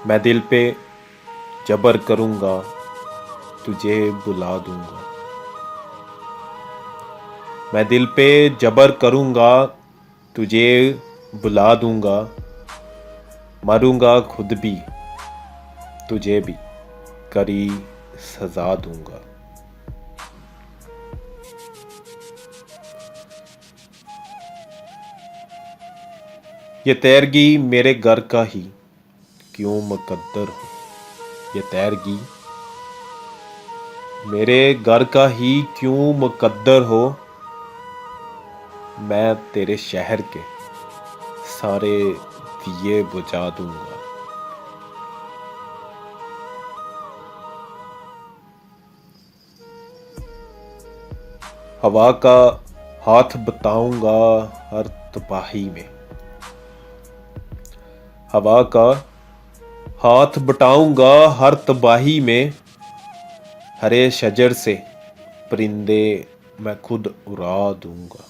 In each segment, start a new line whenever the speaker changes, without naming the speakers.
मैं दिल पे जबर करूँगा, तुझे बुला दूँगा। मैं दिल पे जबर करूँगा, तुझे बुला दूँगा। मरूँगा खुद भी, तुझे भी कड़ी सजा दूँगा। ये तैरगी मेरे घर का ही क्यों मुकद्दर हो। ये तैरगी मेरे घर का ही क्यों मुकद्दर हो। मैं तेरे शहर के सारे दिए बुझा दूंगा। हवा का हाथ बताऊंगा हर तबाही में। हवा का हाथ बटाऊंगा हर तबाही में। हरे शजर से परिंदे मैं खुद उड़ा दूंगा।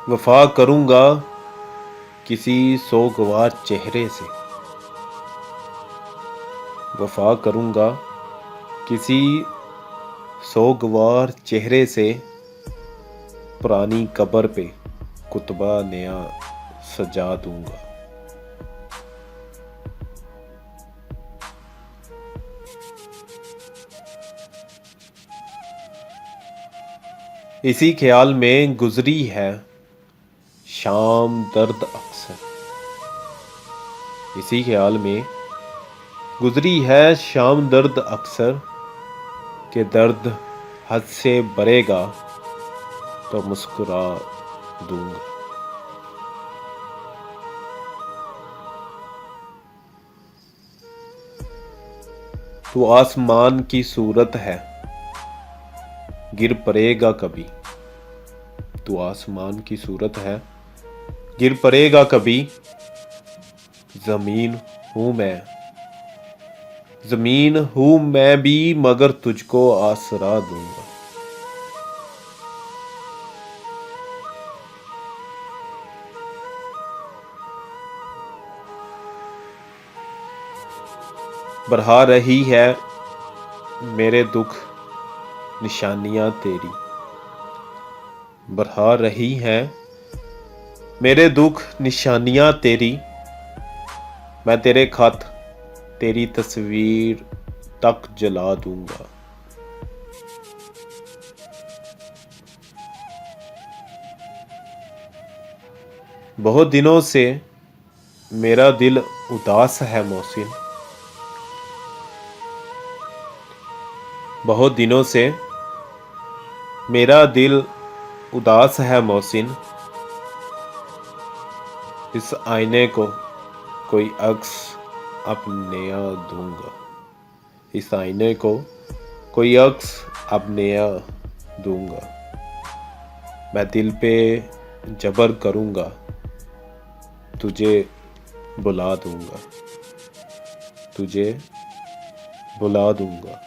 वफा करूंगा किसी सोगवार चेहरे से। वफा करूंगा किसी सोगवार चेहरे से। पुरानी कब्र पे कुतबा नया सजा दूंगा। इसी ख्याल में गुजरी है शाम दर्द अक्सर। इसी ख्याल में गुजरी है शाम दर्द अक्सर। के दर्द हद से बढ़ेगा तो मुस्कुरा दूंगा। तू आसमान की सूरत है, गिर पड़ेगा कभी। तू आसमान की सूरत है, गिर पड़ेगा कभी। जमीन हूं मैं, जमीन हूं मैं भी, मगर तुझको आसरा दूंगा। बढ़ा रही है मेरे दुख निशानियां तेरी। बढ़ा रही हैं मेरे दुख निशानियां तेरी। मैं तेरे खत तेरी तस्वीर तक जला दूंगा। बहुत दिनों से मेरा दिल उदास है मोहसिन। बहुत दिनों से मेरा दिल उदास है मोहसिन। इस आईने को कोई अक्स अब नया दूंगा। इस आईने को कोई अक्स अब नया दूंगा। मैं दिल पे जबर करूंगा, तुझे बुला दूंगा। तुझे बुला दूंगा।